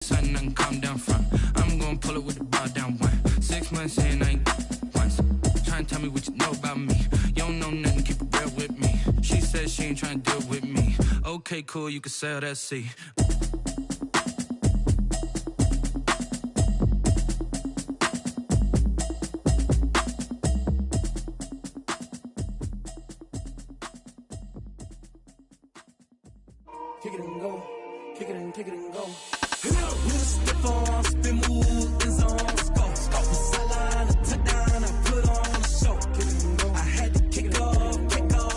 Something I can calm down from. I'm gonna pull it with the bar down one. 6 months in, I ain't once. Trying to tell me what you know about me. You don't know nothing, keep it real with me. She said she ain't trying to deal with me. Okay, cool, you can sell that seat. Kick it and go, kick it and go. With a stiff arm, spin move, in zone, scope. From sideline to touchdown, I put on a show. Kick it and go. I had to kick off and go.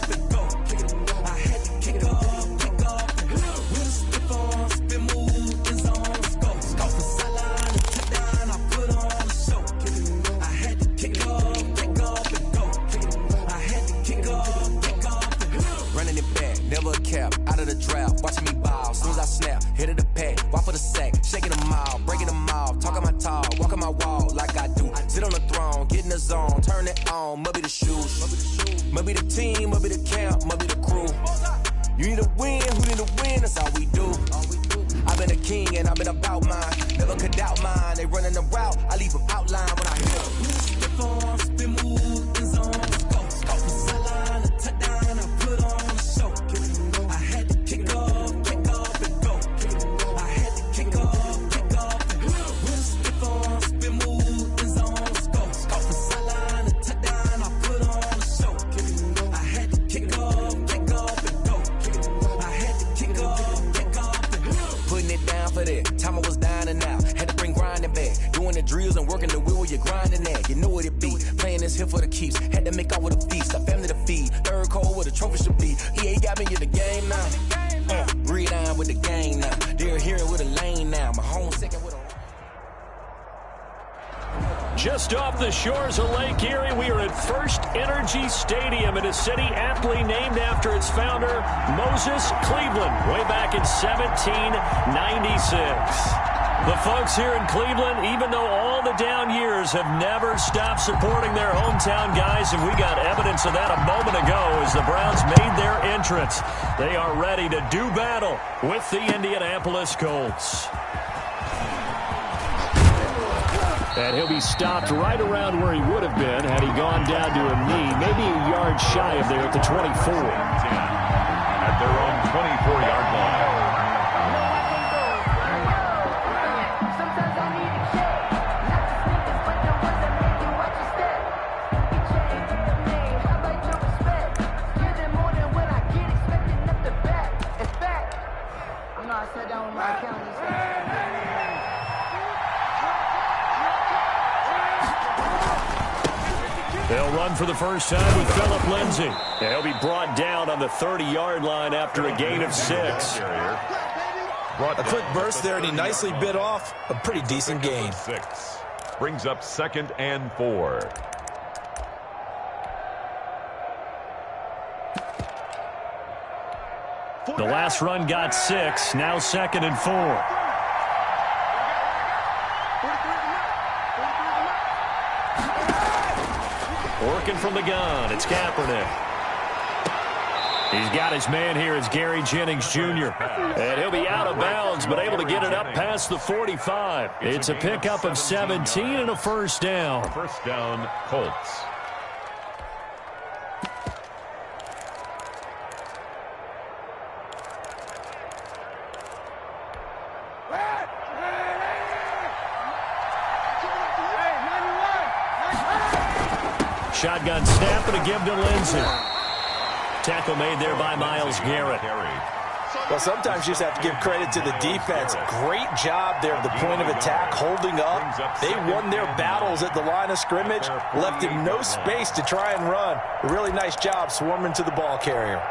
Kick it and go. I had to kick off and go. With a stiff arm, spin move, in zone, scope. From sideline to touchdown, I put on a show. Kick it and go. I had to kick off and go. Kick it and go. I had to kick off and go. Running it back, never a cap, out of the draft, watching me ball. Soon as I snap, hit of the pack, walk for the sack, shaking them all, breaking them off, talking my talk, walking my wall like I do. Sit on the throne, get in the zone, turn it on, must be the shoes, must be the team, must be the camp, must be the crew. You need to win, who need to win, that's all we do. I've been a king and I've been about mine, never could doubt mine. They running the route, I leave them outline when I hit them. Stiff arm, spin move, in zone, scope. From sideline to touchdown, I put on a show. I had to kick off and go. I had to kick off and go. With a stiff arm, spin move, in zone, scope. From sideline to touchdown, I put on a show. I had to kick off and go. I had to kick off and go. Putting it down for that, time I was dying and out. Had to bring grinding back, doing the drills and working the wheel where you're grinding at. You know what it be, playing this here for the keeps. Had to make out with a feast, a family to feed. Third cold where the trophy should be. EA got me in the game now. Breed on with the game now. They're here with a lane now. My home second with a... Just off the shores of Lake Erie, we are at First Energy Stadium in a city aptly named after its founder, Moses Cleveland, way back in 1796. The folks here in Cleveland, even though all the down years, have never stopped supporting their hometown guys, and we got evidence of that a moment ago as the Browns made their entrance. They are ready to do battle with the Indianapolis Colts. And he'll be stopped right around where he would have been had he gone down to a knee, maybe a yard shy of there at the 24. At their own 24-yard line. They'll run for the first time with Phillip Lindsay. He'll be brought down on the 30-yard line after a gain of 6. A quick burst there, and he nicely bit off a pretty decent gain. 6 brings up 2nd and 4. The last run got 6, now 2nd and 4. Working from the gun, it's Kaepernick. He's got his man here. It's Gary Jennings Jr. And he'll be out of bounds, but able to get it up past the 45. It's a pickup of 17 and a first down. First down, Colts. Shotgun snap and a give to Lindsay. Tackle made there by Myles Garrett. Well, sometimes you just have to give credit to the defense. Great job there at the point of attack, holding up. They won their battles at the line of scrimmage, left him no space to try and run. A really nice job swarming to the ball carrier.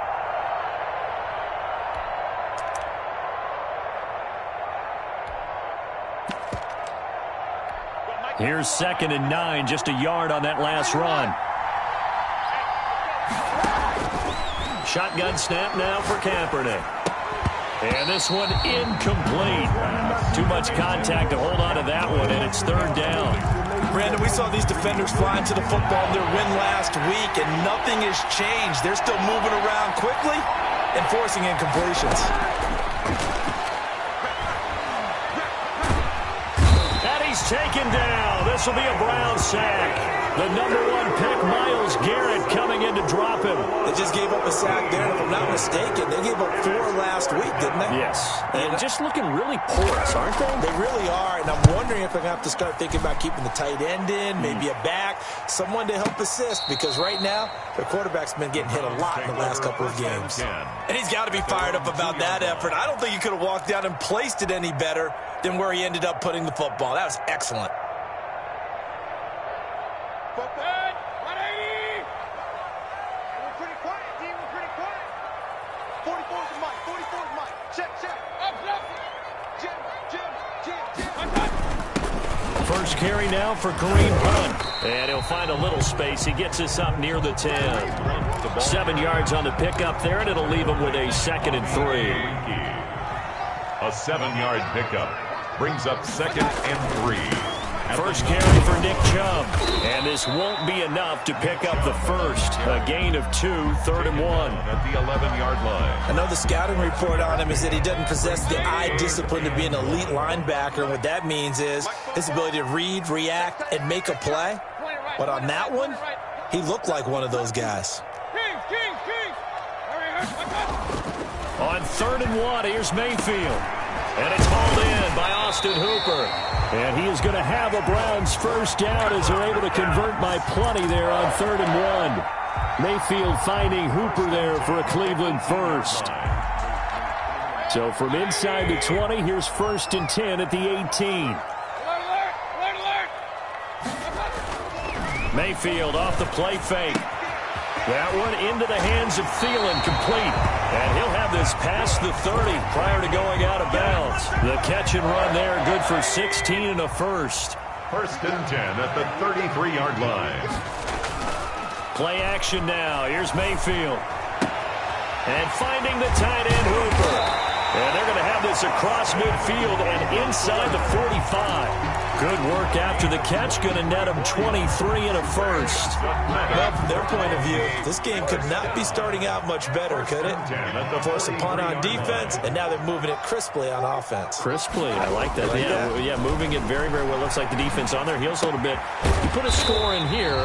Here's 2nd and 9, just a yard on that last run. Shotgun snap now for Kaepernick. And this one incomplete. Too much contact to hold on to that one, and it's 3rd down. Brandon, we saw these defenders flying to the football in their win last week, and nothing has changed. They're still moving around quickly and forcing incompletions. He's taken down. This will be a Brown sack. The #1 pick, Myles Garrett, coming in to drop him. They just gave up a sack there, and if I'm not mistaken, they gave up 4 last week, didn't they? Yes. And just looking really porous, aren't they? They really are, and I'm wondering if they're going to have to start thinking about keeping the tight end in, maybe a back, someone to help assist, because right now, their quarterback's been getting hit a lot in the last couple of games. And he's got to be fired up about that effort. I don't think he could have walked down and placed it any better than where he ended up putting the football. That was excellent. Good. 180. We're pretty quiet, team. We're pretty quiet. 44 is Mike. 44 is Mike. Check. Up. Jim. First carry now for Kareem Hunt. And he'll find a little space. He gets us up near the 10. 7 yards on the pickup there, and it'll leave him with a 2nd and 3. A 7-yard pickup brings up 2nd and 3. First carry for Nick Chubb. And this won't be enough to pick up the first. A gain of 2, 3rd and 1. At the 11-yard line. I know the scouting report on him is that he doesn't possess the eye discipline to be an elite linebacker. What that means is his ability to read, react, and make a play. But on that one, he looked like one of those guys. King. On 3rd and 1, here's Mayfield. And it's hauled in by Austin Hooper. And he is going to have a Browns first down as they're able to convert by plenty there on 3rd and 1. Mayfield finding Hooper there for a Cleveland first. So from inside the 20, here's 1st and 10 at the 18. Mayfield off the play fake. That one into the hands of Thielen, complete. And he'll have this past the 30 prior to going out of bounds. The catch and run there, good for 16 and a first. 1st and 10 at the 33-yard line. Play action now. Here's Mayfield. And finding the tight end, Hooper. And they're going to have this across midfield and inside the 45. Good work after the catch. Going to net them 23 and a first. Well, from their point of view, this game could not be starting out much better, could it? Force a punt on defense, and now they're moving it crisply on offense. Crisply, I like that. Yeah, moving it very, very well. Looks like the defense on their heels a little bit. You put a score in here,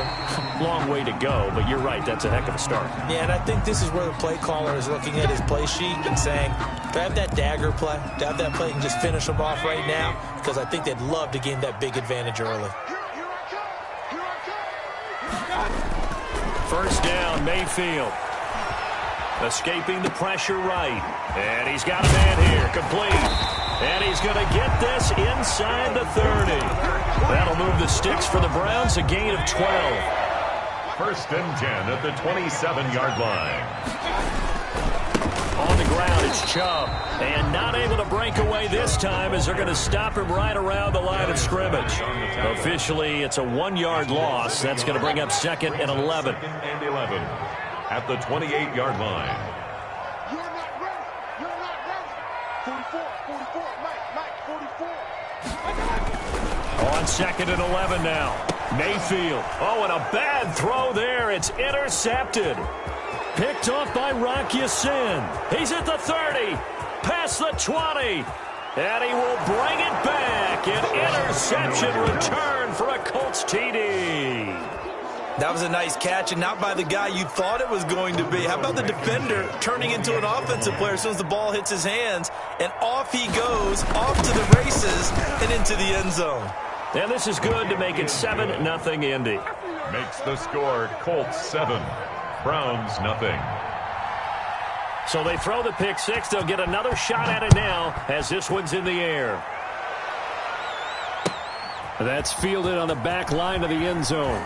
long way to go, but you're right, that's a heck of a start. Yeah, and I think this is where the play caller is looking at his play sheet and saying, to have that dagger play, to have that play and just finish them off right now, because I think they'd love to gain that big advantage early. First down, Mayfield. Escaping the pressure right. And he's got a man here, complete. And he's going to get this inside the 30. That'll move the sticks for the Browns, a gain of 12. 1st and 10 at the 27-yard line. On the ground, it's Chubb. And not able to break away this time as they're going to stop him right around the line of scrimmage. Officially, it's a 1-yard loss. That's going to bring up 2nd and 11. 2nd and 11 at the 28-yard line. You're not ready. 44, Mike, 44. On 2nd and 11 now. Mayfield. Oh, and a bad throw there. It's intercepted. Picked off by Rocky Sin. He's at the 30. Past the 20. And he will bring it back. An interception return for a Colts TD. That was a nice catch, and not by the guy you thought it was going to be. How about the defender turning into an offensive player as soon as the ball hits his hands, and off he goes, off to the races, and into the end zone. And this is good to make it 7-0 Indy. Makes the score Colts 7, Browns 0. So they throw the pick six. They'll get another shot at it now as this one's in the air. That's fielded on the back line of the end zone.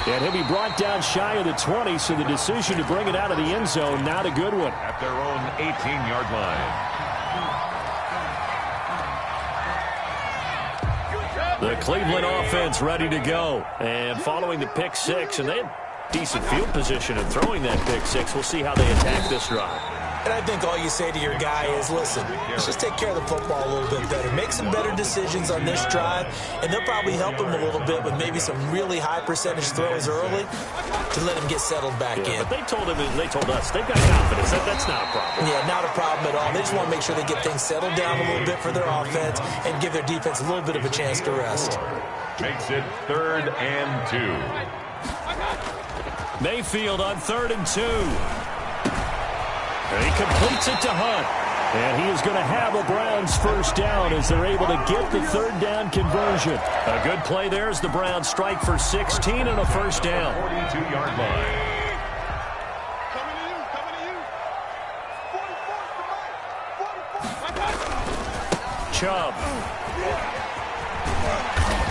And he'll be brought down shy of the 20, so the decision to bring it out of the end zone, not a good one. At their own 18-yard line. The Cleveland offense ready to go. And following the pick six, and they had decent field position in throwing that pick six. We'll see how they attack this drive. And I think all you say to your guy is, listen, let's just take care of the football a little bit better. Make some better decisions on this drive, and they'll probably help him a little bit with maybe some really high percentage throws early to let him get settled back in. But they told us they've got confidence. That's not a problem. Yeah, not a problem at all. They just want to make sure they get things settled down a little bit for their offense and give their defense a little bit of a chance to rest. Makes it 3rd and 2. Mayfield on 3rd and 2. And he completes it to Hunt. And he is going to have a Browns first down as they're able to get the 3rd down conversion. A good play there as the Browns strike for 16 and a first down. 42-yard line. Chubb.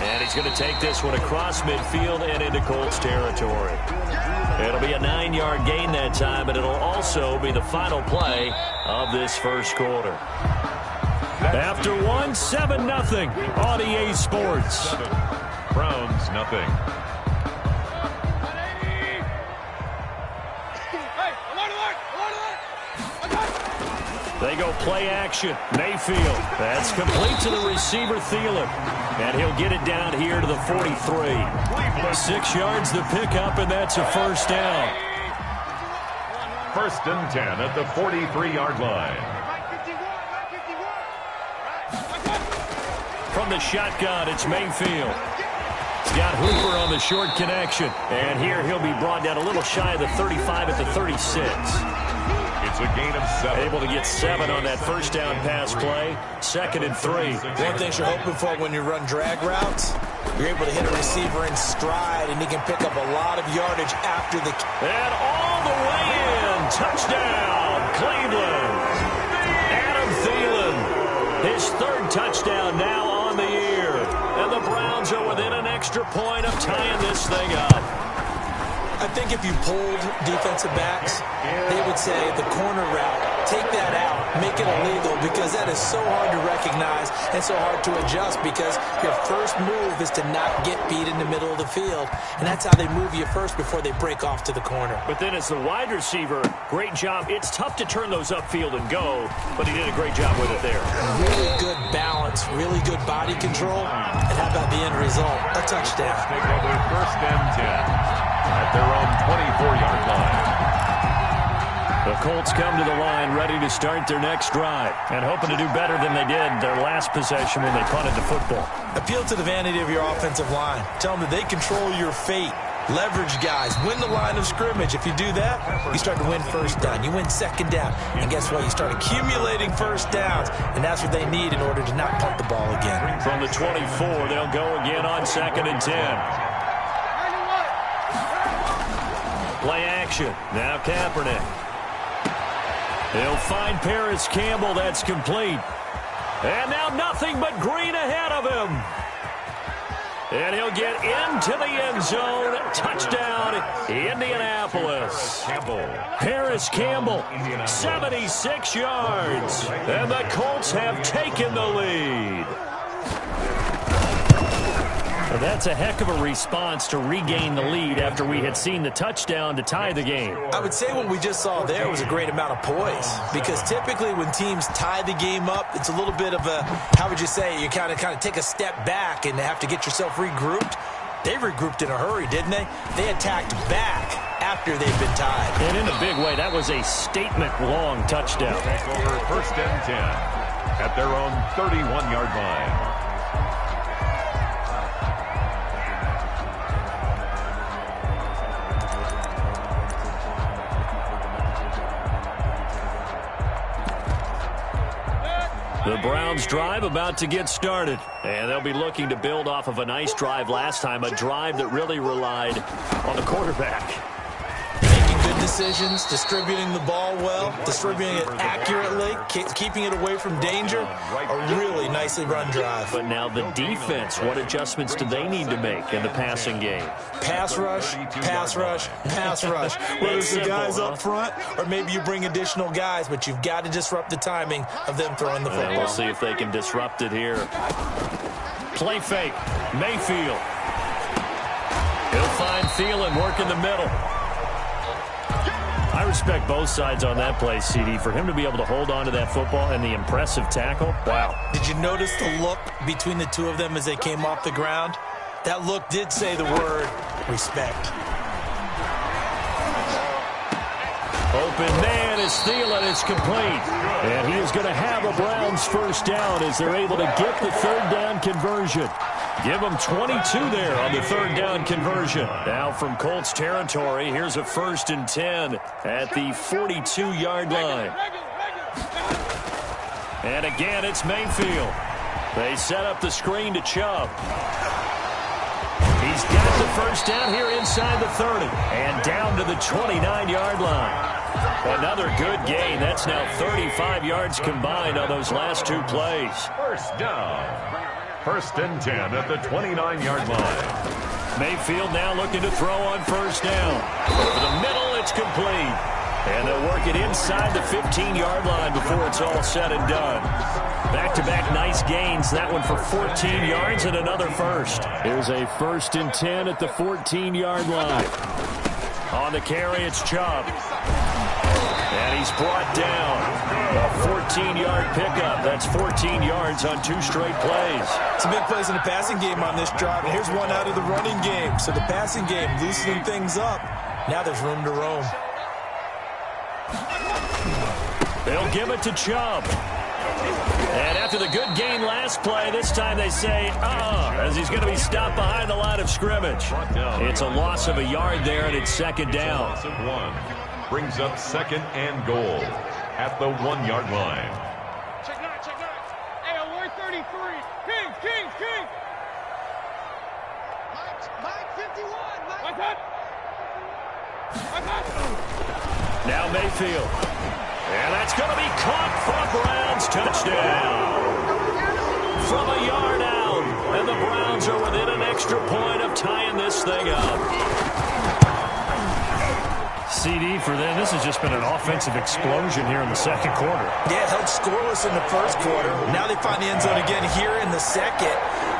And he's going to take this one across midfield and into Colts territory. It'll be a 9-yard gain that time, but it'll also be the final play of this first quarter. After 7-0 on EA Sports. Browns, nothing. They go play action. Mayfield. That's complete to the receiver, Thielen. And he'll get it down here to the 43. 6 yards the pickup, and that's a first down. 1st and 10 at the 43-yard line. From the shotgun, it's Mayfield. He's got Hooper on the short connection. And here he'll be brought down a little shy of the 35 at the 36. It's a gain of 7. Able to get 7 on that first down pass play. 2nd and 3. One thing you're hoping for when you run drag routes, you're able to hit a receiver in stride, and he can pick up a lot of yardage after the... And all the way in. Touchdown, Cleveland. Adam Thielen. His 3rd touchdown now on the year. And the Browns are within an extra point of tying this thing up. I think if you pulled defensive backs, they would say the corner route, take that out, make it illegal, because that is so hard to recognize and so hard to adjust, because your first move is to not get beat in the middle of the field, and that's how they move you first before they break off to the corner. But then as the wide receiver, great job. It's tough to turn those upfield and go, but he did a great job with it there. Really good balance, really good body control, and how about the end result? A touchdown. Take over 1st and 10. At their own 24-yard line. The Colts come to the line ready to start their next drive and hoping to do better than they did their last possession when they punted the football. Appeal to the vanity of your offensive line. Tell them that they control your fate. Leverage guys. Win the line of scrimmage. If you do that, you start to win first down. You win 2nd down. And guess what? You start accumulating first downs. And that's what they need in order to not punt the ball again. From the 24, they'll go again on 2nd and 10. Play action. Now Kaepernick. He'll find Paris Campbell. That's complete. And now nothing but green ahead of him. And he'll get into the end zone. Touchdown, Indianapolis. Paris Campbell, 76 yards. And the Colts have taken the lead. Well, that's a heck of a response to regain the lead after we had seen the touchdown to tie the game. I would say what we just saw there was a great amount of poise, because typically when teams tie the game up, it's a little bit of a, how would you say, you kind of take a step back and have to get yourself regrouped. They regrouped in a hurry, didn't they? They attacked back after they've been tied. And in a big way, that was a statement-long touchdown. Take over 1st and 10 at their own 31-yard line. The Browns drive about to get started, and they'll be looking to build off of a nice drive last time, a drive that really relied on the quarterback. Making good decisions, distributing the ball well, distributing it accurately, keeping it away from danger. A really nicely run drive. But now the defense, what adjustments do they need to make in the passing game? Pass rush, pass rush, pass rush. Whether it's the guys up front or maybe you bring additional guys, but you've got to disrupt the timing of them throwing the football. We'll see if they can disrupt it here. Play fake, Mayfield. He'll find Thielen working the middle. I respect both sides on that play, CD. For him to be able to hold on to that football and the impressive tackle, wow. Did you notice the look between the two of them as they came off the ground? That look did say the word respect. Open man is Thielen. It's complete. And he is going to have a Browns first down as they're able to get the third down conversion. Give them 22 there on the third down conversion. Now from Colts territory, here's a 1st and 10 at the 42-yard line. And again, it's Mayfield. They set up the screen to Chubb. He's got the first down here inside the 30 and down to the 29-yard line. Another good gain. That's now 35 yards combined on those last two plays. First down. 1st and 10 at the 29-yard line. Mayfield now looking to throw on first down. Over the middle, it's complete. And they'll work it inside the 15-yard line before it's all said and done. Back-to-back nice gains. That one for 14 yards and another first. Here's a 1st and 10 at the 14-yard line. On the carry, it's Chubb. And he's brought down. A 14-yard pickup. That's 14 yards on 2 straight plays. Some big plays in the passing game on this drive. And here's one out of the running game. So the passing game loosening things up. Now there's room to roam. They'll give it to Chubb. And after the good gain last play, this time they say, as he's going to be stopped behind the line of scrimmage. It's a loss of a yard there, and it's 2nd down. Brings up 2nd and goal at the 1-yard line. Check that. Hey, alert 33. King. Mike 51. What's up? Now Mayfield. And that's going to be caught for a Browns touchdown. From a yard out. And the Browns are within an extra point of tying this thing up. CD for them, this has just been an offensive explosion here in the 2nd quarter. Yeah, held scoreless in the 1st quarter. Now they find the end zone again here in the 2nd.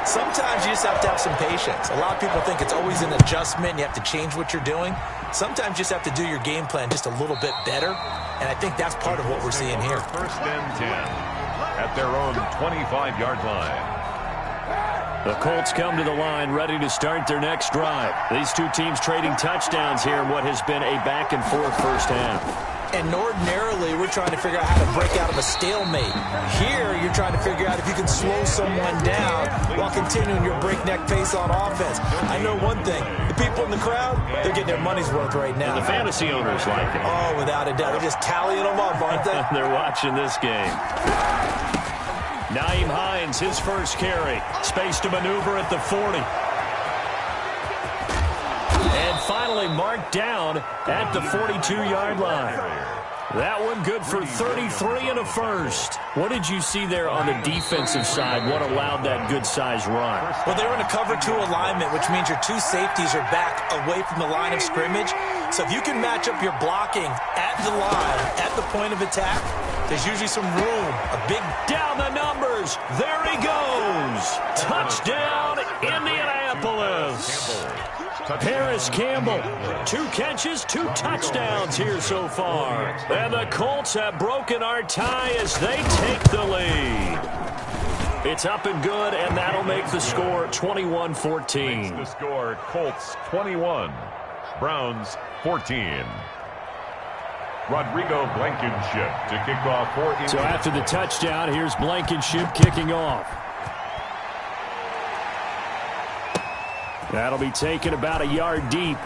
Sometimes you just have to have some patience. A lot of people think it's always an adjustment. You have to change what you're doing. Sometimes you just have to do your game plan just a little bit better. And I think that's part of what we're seeing here. 1st and 10 at their own 25-yard line. The Colts come to the line ready to start their next drive. These two teams trading touchdowns here in what has been a back-and-forth first half. And ordinarily, we're trying to figure out how to break out of a stalemate. Here, you're trying to figure out if you can slow someone down while continuing your breakneck pace on offense. I know one thing. The people in the crowd, they're getting their money's worth right now. And the fantasy owners like it. Oh, without a doubt. They're just tallying them up, aren't they? They're watching this game. Nyheim Hines, his first carry. Space to maneuver at the 40. And finally marked down at the 42-yard line. That one good for 33 and a first. What did you see there on the defensive side? What allowed that good-sized run? Well, they were in a cover 2 alignment, which means your 2 safeties are back away from the line of scrimmage. So if you can match up your blocking at the line, at the point of attack, there's usually some room. A big down the numbers. There he goes. Touchdown, Indianapolis. Harris Campbell, 2 catches, 2 touchdowns here so far. And the Colts have broken our tie as they take the lead. It's up and good, and that'll make the score 21-14. The score, Colts 21, Browns 14. Rodrigo Blankenship to kick off for Indy. So after the touchdown, here's Blankenship kicking off. That'll be taken about a yard deep.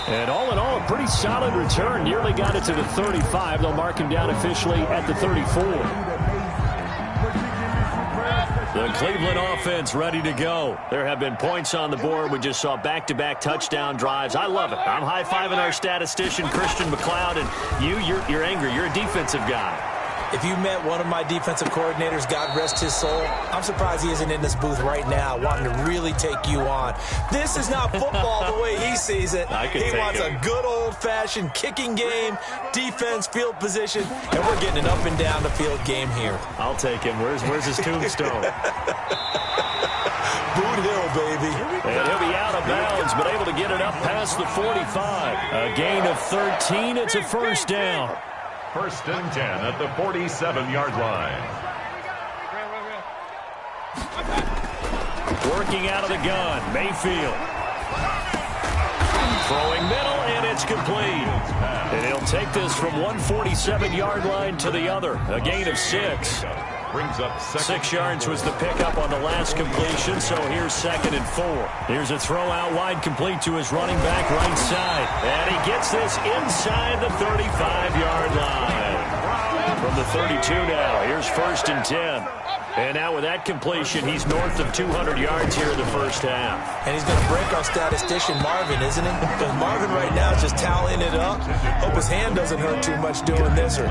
And all in all, a pretty solid return. Nearly got it to the 35. They'll mark him down officially at the 34. The Cleveland offense ready to go. There have been points on the board. We just saw back-to-back touchdown drives. I love it. I'm high-fiving our statistician, Christian McLeod, and you're angry. You're a defensive guy. If you met one of my defensive coordinators, God rest his soul, I'm surprised he isn't in this booth right now wanting to really take you on. This is not football the way he sees it. He wants a good old-fashioned kicking game, defense, field position, and we're getting an up and down the field game here. I'll take him. Where's his tombstone? Boot Hill, baby. And he'll be out of bounds, but able to get it up past the 45. A gain of 13. It's a first down. First and 10 at the 47-yard line. Working out of the gun, Mayfield. Throwing middle, and it's complete. And he'll take this from one 47-yard line to the other. A gain of 6. Brings up 6 yards was the pickup on the last completion, so here's 2nd and 4. Here's a throw out wide, complete to his running back right side. And he gets this inside the 35-yard line. From the 32 now, here's 1st and 10. And now with that completion, he's north of 200 yards here in the first half. And he's going to break our statistician Marvin, isn't he? Because Marvin right now is just tallying it up. Hope his hand doesn't hurt too much doing this or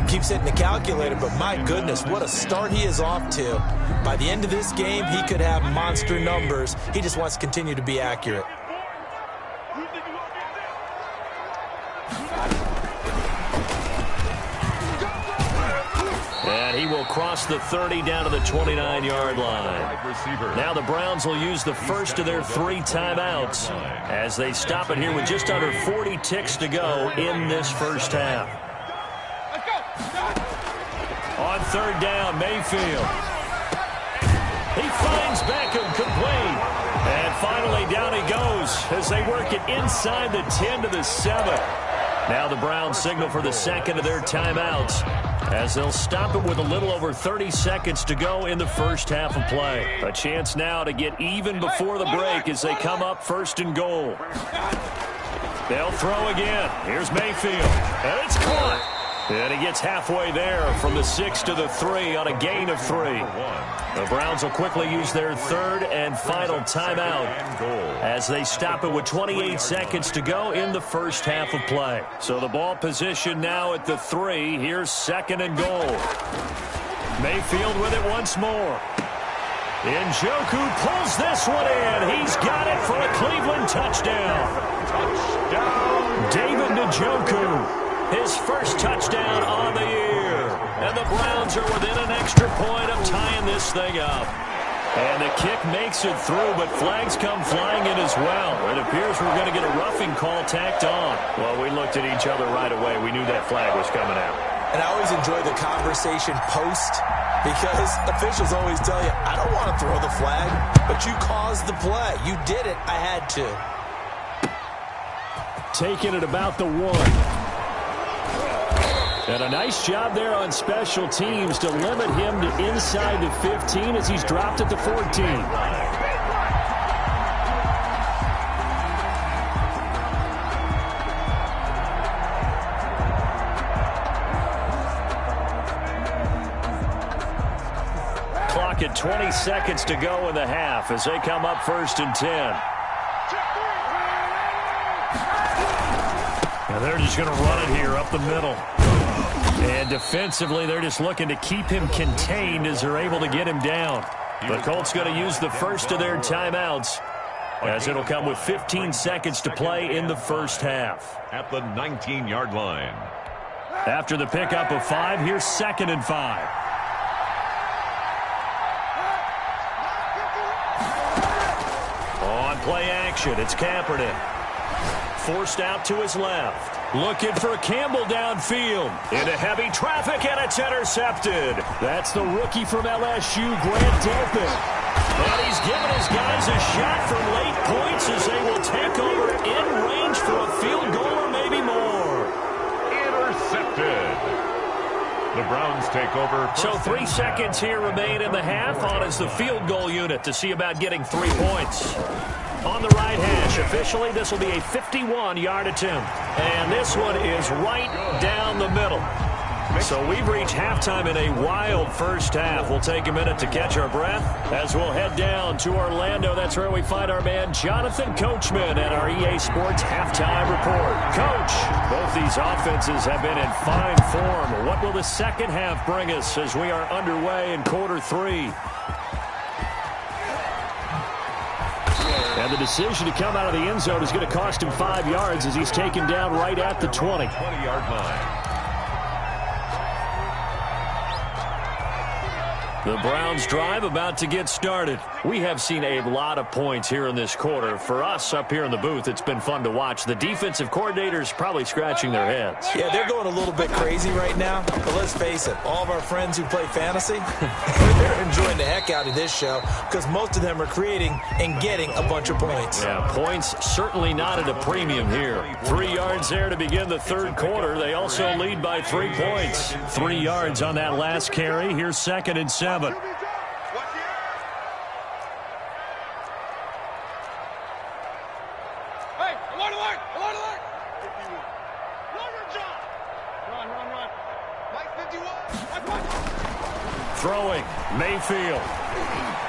keeps hitting the calculator. But my goodness, what a start he is off to. By the end of this game, he could have monster numbers. He just wants to continue to be accurate. And he will cross the 30 down to the 29-yard line. Now the Browns will use the first of their 3 timeouts as they stop it here with just under 40 ticks to go in this first half. On 3rd down, Mayfield. He finds Beckham complete. And finally down he goes as they work it inside the 10 to the 7. Now the Browns signal for the 2nd of their timeouts as they'll stop it with a little over 30 seconds to go in the first half of play. A chance now to get even before the break as they come up 1st and goal. They'll throw again. Here's Mayfield. And it's caught. And he gets halfway there from the 6 to the 3 on a gain of 3. The Browns will quickly use their 3rd and final timeout as they stop it with 28 seconds to go in the first half of play. So the ball position now at the 3. Here's 2nd and goal. Mayfield with it once more. Njoku pulls this one in. He's got it for a Cleveland touchdown. David Njoku. His first touchdown on the year. And the Browns are within an extra point of tying this thing up. And the kick makes it through, but flags come flying in as well. It appears we're going to get a roughing call tacked on. Well, we looked at each other right away. We knew that flag was coming out. And I always enjoy the conversation post because officials always tell you, I don't want to throw the flag, but you caused the play. You did it. I had to. Taking it about the 1. And a nice job there on special teams to limit him to inside the 15 as he's dropped at the 14. Clock at 20 seconds to go in the half as they come up 1st and 10. And they're just going to run it here up the middle. And defensively, they're just looking to keep him contained as they're able to get him down. The Colts going to use the first of their timeouts as it'll come with 15 seconds to play in the first half. At the 19-yard line. After the pickup of 5, here's 2nd and 5. On play action, it's Kaepernick. Forced out to his left. Looking for Campbell downfield. Into heavy traffic, and it's intercepted. That's the rookie from LSU, Grant Delpit. And he's giving his guys a shot for late points as they will take over in range for a field goal or maybe more. Intercepted. The Browns take over. So 3 seconds here remain in the half on as the field goal unit to see about getting 3 points. On the right hash, officially, this will be a 51-yard attempt. And this one is right down the middle. So we've reached halftime in a wild first half. We'll take a minute to catch our breath as we'll head down to Orlando. That's where we find our man Jonathan Coachman at our EA Sports Halftime Report. Coach, both these offenses have been in fine form. What will the second half bring us as we are underway in quarter 3? And the decision to come out of the end zone is going to cost him 5 yards as he's taken down right at the 20. 20-yard line. The Browns drive about to get started. We have seen a lot of points here in this quarter. For us up here in the booth, it's been fun to watch. The defensive coordinators probably scratching their heads. Yeah, they're going a little bit crazy right now. But let's face it, all of our friends who play fantasy, they're enjoying the heck out of this show because most of them are creating and getting a bunch of points. Yeah, points certainly not at a premium here. 3 yards there to begin the third quarter. They also lead by 3 points. 3 yards on that last carry. Here's 2nd and 7. Throwing, Mayfield,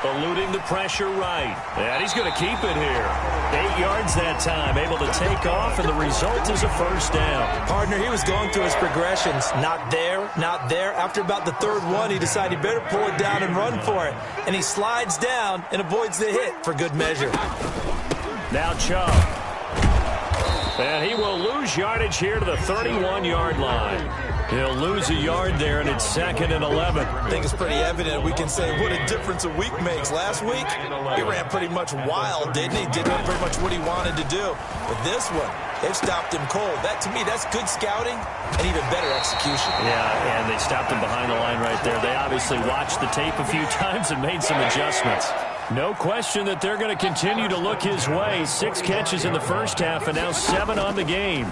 eluding the pressure right. And he's going to keep it here. 8 yards that time, able to take off, and the result is a first down. Partner, he was going through his progressions. Not there, not there. After about the third one, he decided he better pull it down and run for it. And he slides down and avoids the hit for good measure. Now Chubb. And he will lose yardage here to the 31-yard line. He'll lose a yard there, and it's 2nd and 11. I think it's pretty evident. We can say what a difference a week makes. Last week, he ran pretty much wild, didn't he? Did pretty much what he wanted to do. But this one, they've stopped him cold. That, to me, that's good scouting and even better execution. Yeah, and they stopped him behind the line right there. They obviously watched the tape a few times and made some adjustments. No question that they're going to continue to look his way. 6 catches in the first half and now 7 on the game.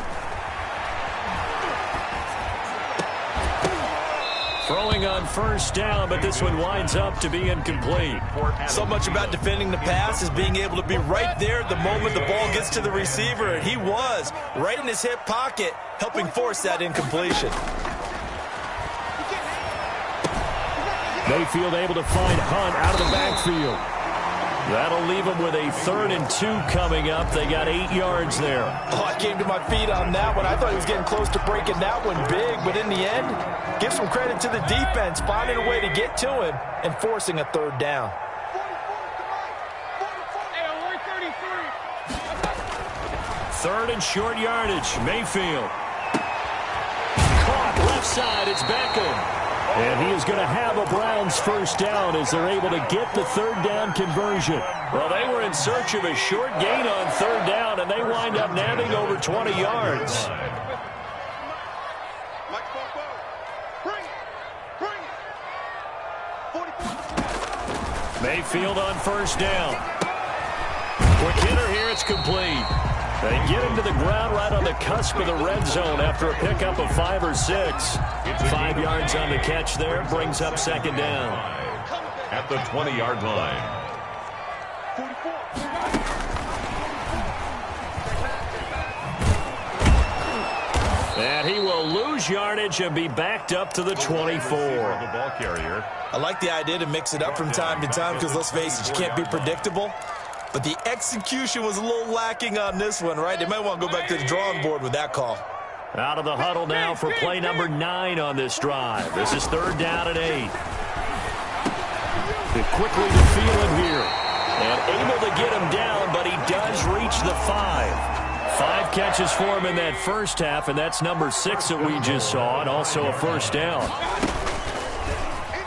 Throwing on first down, but this one winds up to be incomplete. So much about defending the pass is being able to be right there the moment the ball gets to the receiver, and he was right in his hip pocket, helping force that incompletion. Mayfield able to find Hunt out of the backfield. That'll leave them with a 3rd and 2 coming up. They got 8 yards there. Oh, I came to my feet on that one. I thought he was getting close to breaking that one big, but in the end, give some credit to the defense, finding a way to get to him and forcing a 3rd down. 3rd and short yardage. Mayfield. Caught left side. It's Beckham. And he is going to have a Browns first down as they're able to get the 3rd down conversion. Well, they were in search of a short gain on 3rd down, and they wind up nabbing over 20 yards. Mayfield on first down. Quick hitter here, it's complete. They get him to the ground right on the cusp of the red zone after a pickup of 5 or 6. 5 yards on the catch there, brings up 2nd down. At the 20-yard line. And he will lose yardage and be backed up to the 24. The ball carrier. I like the idea to mix it up from time to time because, let's face it, you can't be predictable. But the execution was a little lacking on this one, right? They might want to go back to the drawing board with that call. Out of the huddle now for play number 9 on this drive. This is 3rd down and 8. Quickly to Thielen here. And able to get him down, but he does reach the 5. 5 catches for him in that first half, and that's number 6 that we just saw, and also a first down.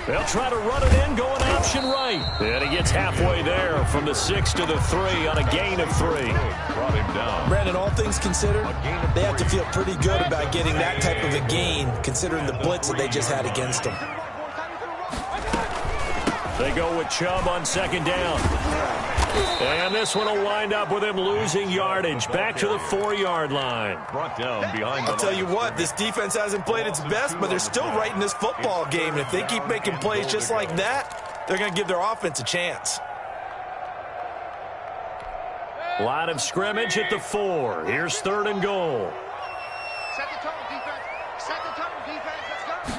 They'll try to run it in, going option right. And he gets halfway there from the 6 to the 3 on a gain of 3. Brought him down. Brandon, all things considered, they have to feel pretty good about getting that type of a gain, considering the blitz that they just had against them. They go with Chubb on 2nd down. And this one will wind up with him losing yardage back to the 4-yard line. Brought down behind the I'll tell you what, this defense hasn't played its best, but they're still right in this football game. And if they keep making plays just like that, they're going to give their offense a chance. Line of scrimmage at the 4. Here's 3rd and goal. Set the tone, defense. Set the tone, defense.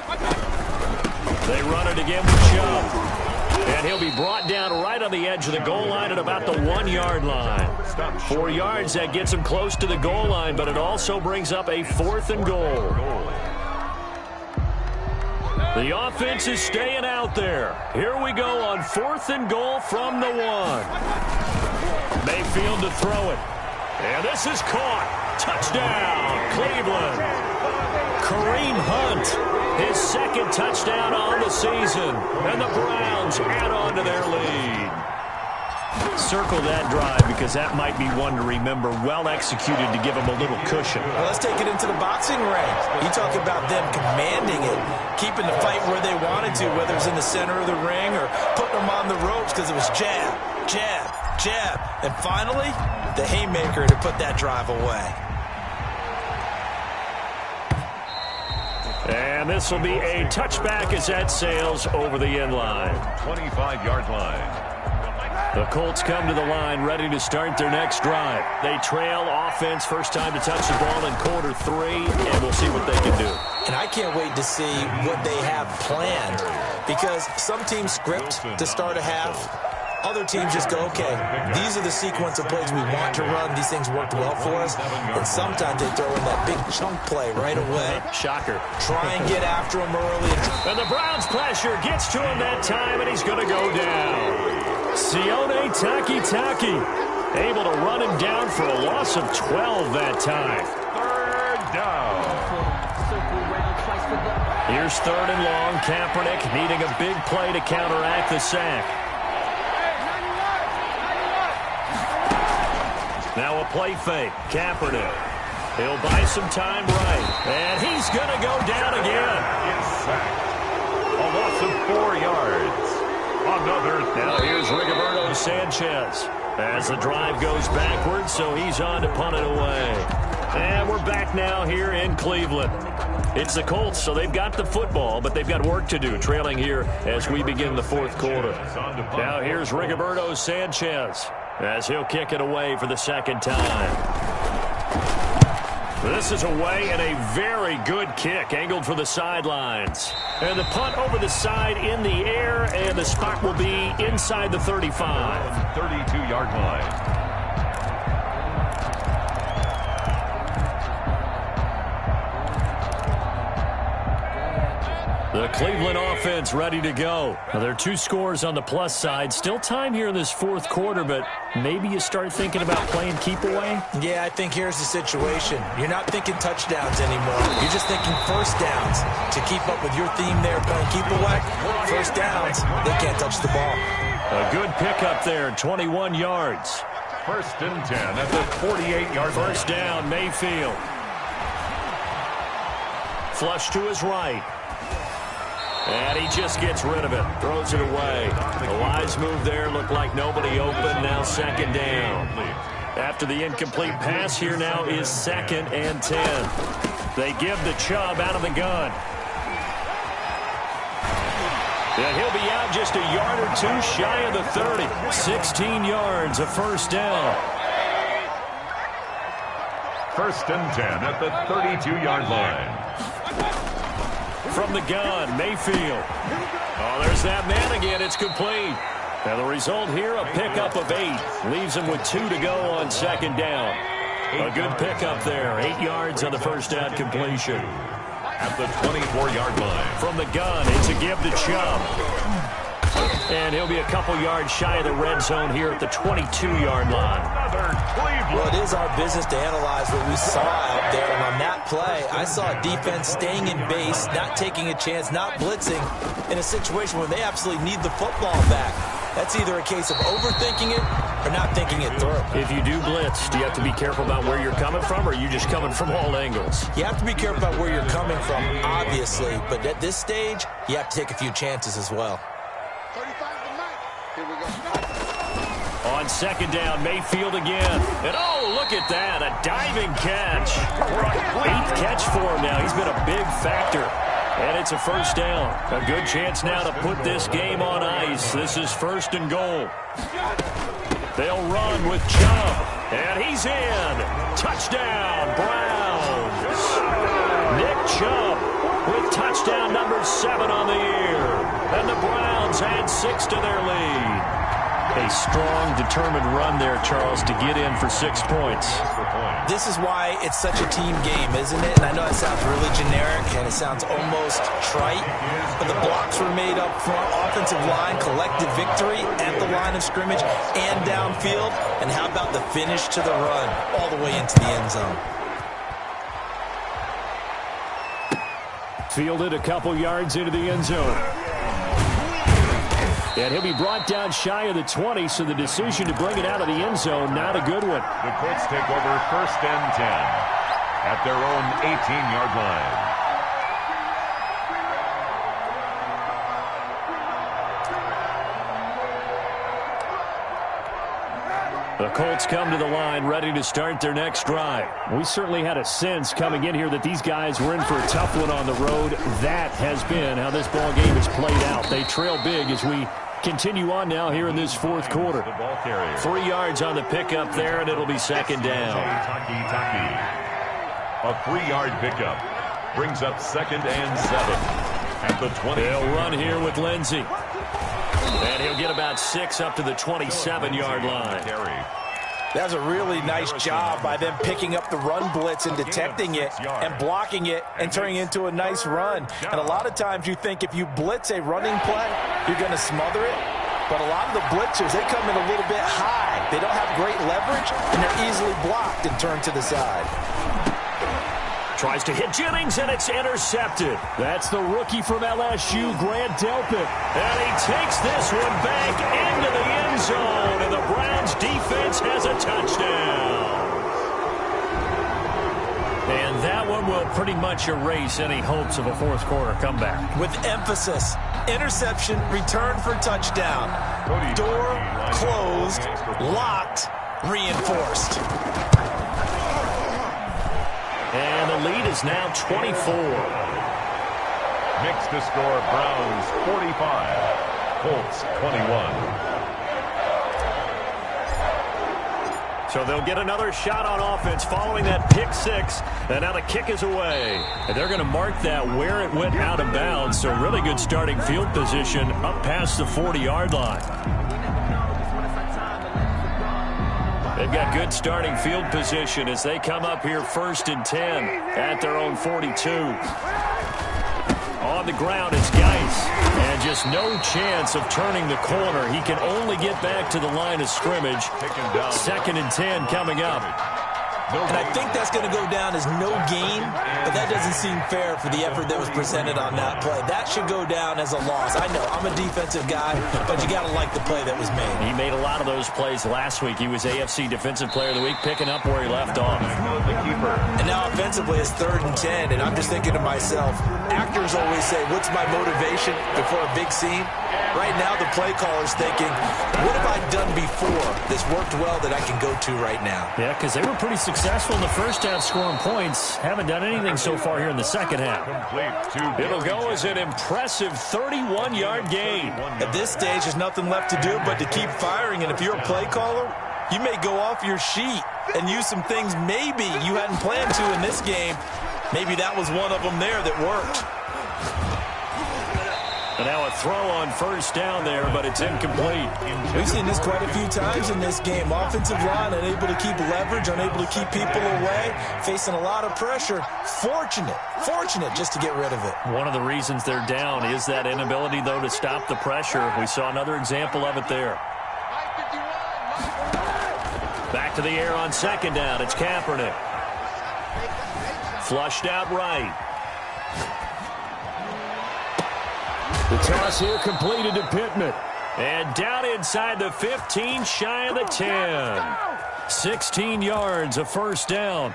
Let's go. They run it again with Chubb. And he'll be brought down right on the edge of the goal line at about the 1-yard line. 4 yards, that gets him close to the goal line, but it also brings up a 4th and goal. The offense is staying out there. Here we go on 4th and goal from the 1. Mayfield to throw it. And this is caught. Touchdown, Cleveland. Kareem Hunt, his 2nd touchdown on the season. And the Browns add on to their lead. Circle that drive because that might be one to remember. Well executed to give them a little cushion. Well, let's take it into the boxing ring. You talk about them commanding it, keeping the fight where they wanted to, whether it's in the center of the ring or putting them on the ropes because it was jab, jab, jab. And finally, the haymaker to put that drive away. And this will be a touchback as that sails over the end line. 25-yard line. The Colts come to the line ready to start their next drive. They trail offense, first time to touch the ball in quarter 3, and we'll see what they can do. And I can't wait to see what they have planned because some teams script to start a half. Other teams just go, okay, these are the sequence of plays we want to run. These things worked well for us. And sometimes they throw in that big chunk play right away. Shocker. Try and get after him early. And the Browns pressure gets to him that time, and he's going to go down. Sione Takitaki able to run him down for a loss of 12 that time. Third down. Here's third and long. Kaepernick needing a big play to counteract the sack. Now a play fake. Kaepernick. He'll buy some time right. And he's going to go down again. It's sacked. A loss of 4 yards. Another. Now here's Rigoberto Sanchez as the drive goes backwards, so he's on to punt it away. And we're back now here in Cleveland. It's the Colts, so they've got the football, but they've got work to do, trailing here as we begin the fourth quarter. Now here's Rigoberto Sanchez as he'll kick it away for the second time. This is away and a very good kick, angled for the sidelines. And the punt over the side in the air, and the spot will be inside the 35. 32-yard line. The Cleveland offense ready to go. Now, there are 2 scores on the plus side. Still time here in this fourth quarter, but maybe you start thinking about playing keep away? Yeah, I think here's the situation. You're not thinking touchdowns anymore. You're just thinking first downs. To keep up with your theme there, playing keep away, first downs, they can't touch the ball. A good pickup there, 21 yards. First and 10 at the 48-yard line. First down, Mayfield. Flush to his right. And he just gets rid of it. Throws it away. A wise move there. Looked like nobody open. Now second down. After the incomplete pass, here now is 2nd and 10. They give the Chubb out of the gun. And he'll be out just a yard or 2 shy of the 30. 16 yards, a first down. First and 10 at the 32-yard line. From the gun, Mayfield. Oh, there's that man again. It's complete. And the result here, a pickup of 8. Leaves him with 2 to go on second down. A good pickup there. 8 yards on the first down completion. At the 24-yard line. From the gun, it's a give to Chubb. And he'll be a couple yards shy of the red zone here at the 22-yard line. Well, it is our business to analyze what we saw out there. And on that play, I saw a defense staying in base, not taking a chance, not blitzing, in a situation where they absolutely need the football back. That's either a case of overthinking it or not thinking it through. If you do blitz, do you have to be careful about where you're coming from, or are you just coming from all angles? You have to be careful about where you're coming from, obviously. But at this stage, you have to take a few chances as well. 35 to Mike. Here we go. On second down, Mayfield again. And oh, look at that, a diving catch. 8th catch for him now. He's been a big factor. And it's a first down. A good chance now to put this game on ice. This is first and goal. They'll run with Chubb. And he's in. Touchdown, Browns. Nick Chubb with touchdown number 7 on the year. And the Browns add 6 to their lead. A strong, determined run there, Charles, to get in for 6 points. This is why it's such a team game, isn't it? And I know it sounds really generic and it sounds almost trite, but the blocks were made up front, offensive line, collective victory at the line of scrimmage and downfield. And how about the finish to the run all the way into the end zone? Fielded a couple yards into the end zone. And he'll be brought down shy of the 20, so the decision to bring it out of the end zone, not a good one. The Colts take over 1st and 10 at their own 18-yard line. The Colts come to the line ready to start their next drive. We certainly had a sense coming in here that these guys were in for a tough one on the road. That has been how this ball game has played out. They trail big as we continue on now here in this 4th quarter. 3 yards on the pickup there, and it'll be 2nd down. A 3-yard pickup brings up 2nd and 7 at the 20. They'll run here with Lindsey. And he'll get about 6 up to the 27-yard line. That's a really nice job by them picking up the run blitz and detecting it and blocking it and turning it into a nice run. And a lot of times you think if you blitz a running play, you're going to smother it. But a lot of the blitzers, they come in a little bit high. They don't have great leverage, and they're easily blocked and turned to the side. Tries to hit Jennings, and it's intercepted. That's the rookie from LSU, Grant Delpit. And he takes this one back into the end zone, and the Browns defense has a touchdown. And that one will pretty much erase any hopes of a 4th quarter comeback. With emphasis, interception, return for touchdown. Door closed, locked, reinforced. And the lead is now 24. Mixed to score, Browns 45, Colts 21. So they'll get another shot on offense following that pick 6. And now the kick is away. And they're going to mark that where it went out of bounds. So really good starting field position up past the 40-yard line. They've got good starting field position as they come up here 1st and 10 at their own 42. On the ground is Geis. And just no chance of turning the corner. He can only get back to the line of scrimmage. 2nd and 10 coming up. And I think that's going to go down as no gain, but that doesn't seem fair for the effort that was presented on that play. That should go down as a loss. I know, I'm a defensive guy, but you got to like the play that was made. He made a lot of those plays last week. He was AFC Defensive Player of the Week, picking up where he left off. And now offensively it's 3rd and 10, and I'm just thinking to myself, actors always say, what's my motivation before a big scene? Right now the play caller's thinking, what have I done before that's worked well that I can go to right now? Yeah, because they were pretty successful in the first half scoring points. Haven't done anything so far here in the second half. It'll go as an impressive 31-yard gain. At this stage, there's nothing left to do but to keep firing. And if you're a play caller, you may go off your sheet and use some things maybe you hadn't planned to in this game. Maybe that was one of them there that worked. And now a throw on 1st down there, but it's incomplete. We've seen this quite a few times in this game. Offensive line unable to keep leverage, unable to keep people away, facing a lot of pressure. Fortunate just to get rid of it. One of the reasons they're down is that inability, though, to stop the pressure. We saw another example of it there. Back to the air on 2nd down. It's Kaepernick. Flushed out right. The toss here completed to Pittman. And down inside the 15, shy of the 10. 16 yards, a 1st down.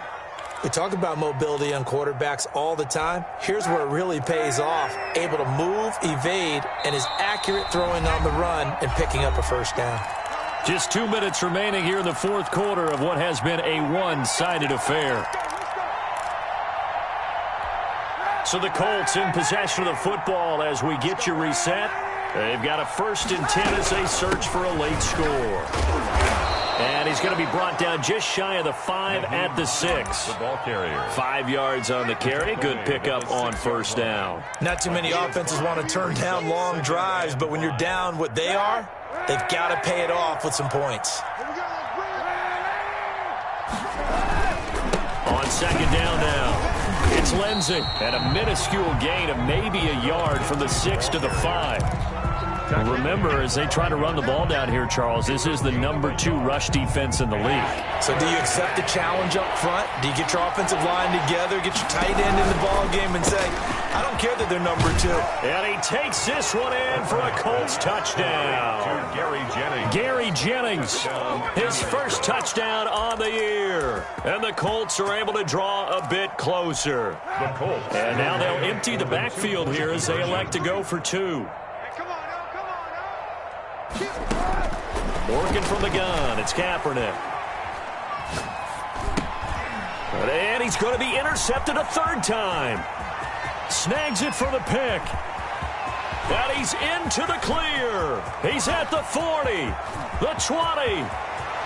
We talk about mobility on quarterbacks all the time. Here's where it really pays off. Able to move, evade, and is accurate throwing on the run and picking up a 1st down. Just 2 minutes remaining here in the 4th quarter of what has been a one-sided affair. So the Colts in possession of the football as we get you reset. They've got a 1st and 10 as they search for a late score. And he's going to be brought down just shy of the 5 at the 6. The ball carrier. 5 yards on the carry. Good pickup on 1st down. Not too many offenses want to turn down long drives, but when you're down what they are, they've got to pay it off with some points. On 2nd down now. It's Lindsey, and a minuscule gain of maybe a yard from the 6 to the 5. Remember, as they try to run the ball down here, Charles, this is the number 2 rush defense in the league. So do you accept the challenge up front? Do you get your offensive line together, get your tight end in the ball game and say, I don't care that they're number 2. And he takes this one in for a Colts touchdown. Gary Jennings, his first touchdown on the year. And the Colts are able to draw a bit closer. And now they'll empty the backfield here as they elect to go for 2. Working from the gun, it's Kaepernick. And he's going to be intercepted a third time. Snags it for the pick. And he's into the clear. He's at the 40, the 20.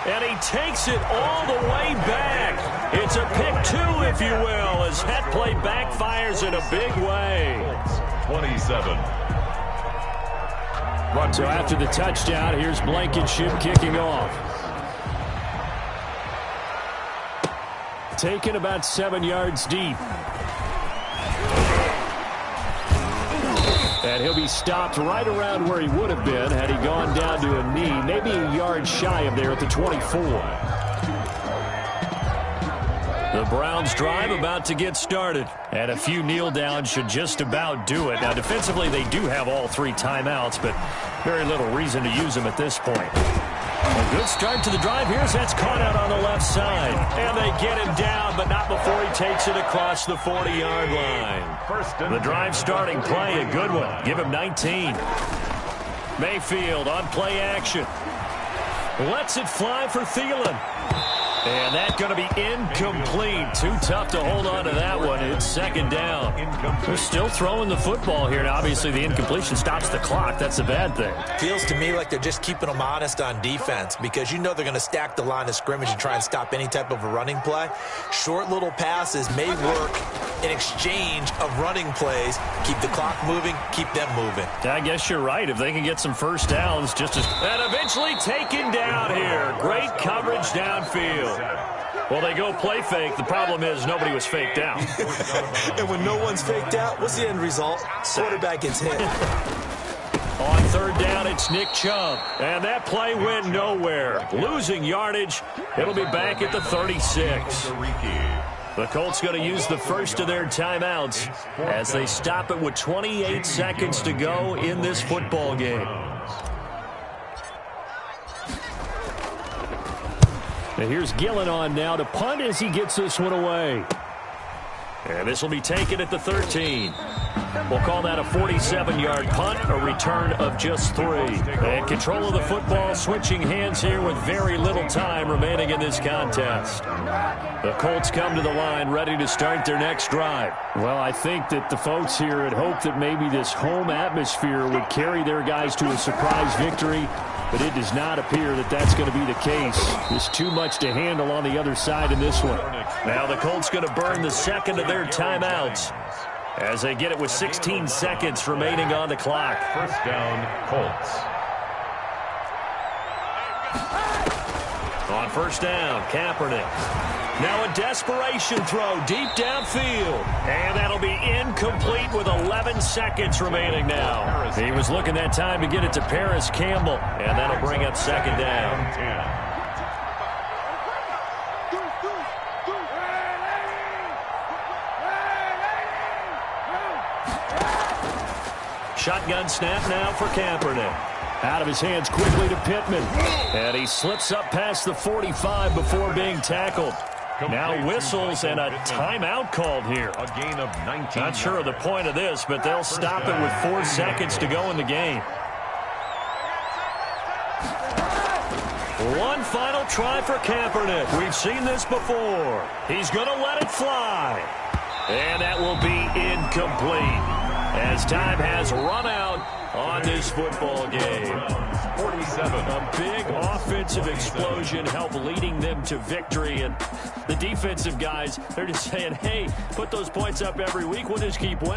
And he takes it all the way back. It's a pick 2, if you will, as that play backfires in a big way. 27. So after the touchdown, here's Blankenship kicking off. Taken about 7 yards deep. And he'll be stopped right around where he would have been had he gone down to a knee, maybe a yard shy of there at the 24. The Browns drive about to get started. And a few kneel downs should just about do it. Now, defensively, they do have all 3 timeouts, but very little reason to use them at this point. A good start to the drive here as that's caught out on the left side. And they get him down, but not before he takes it across the 40-yard line. The drive starting play, a good one. Give him 19. Mayfield on play action. Lets it fly for Thielen. And that's going to be incomplete. Too tough to hold on to that one. It's second down. They're still throwing the football here. Now, obviously, the incompletion stops the clock. That's a bad thing. Feels to me like they're just keeping them honest on defense because you know they're going to stack the line of scrimmage and try and stop any type of a running play. Short little passes may work in exchange of running plays. Keep the clock moving, keep them moving. I guess you're right. If they can get some first downs, just as... And eventually taken down here. Great coverage downfield. Well, they go play fake. The problem is nobody was faked out. And when no one's faked out, what's the end result? Quarterback gets hit. On third down, it's Nick Chubb. And that play went nowhere. Losing yardage. It'll be back at the 36. The Colts going to use the first of their timeouts as they stop it with 28 seconds to go in this football game. And here's Gillen on now to punt as he gets this one away. And this will be taken at the 13. We'll call that a 47-yard punt, a return of just 3. And control of the football, switching hands here with very little time remaining in this contest. The Colts come to the line ready to start their next drive. Well, I think that the folks here had hoped that maybe this home atmosphere would carry their guys to a surprise victory. But it does not appear that that's going to be the case. There's too much to handle on the other side in this one. Now the Colts going to burn the second of their timeouts as they get it with 16 seconds remaining on the clock. First down, Colts. On first down, Kaepernick. Now a desperation throw deep downfield. And that'll be incomplete with 11 seconds remaining now. He was looking that time to get it to Paris Campbell. And that'll bring up second down. Shotgun snap now for Kaepernick. Out of his hands quickly to Pittman. And he slips up past the 45 before being tackled. Now whistles and a timeout called here. A gain of 19. Not sure of the point of this, but they'll stop it with 4 seconds to go in the game. One final try for Kaepernick. We've seen this before. He's going to let it fly. And that will be incomplete as time has run out on this football game. 47. A big offensive explosion helped leading them to victory. And the defensive guys, they're just saying, hey, put those points up every week. We'll just keep winning.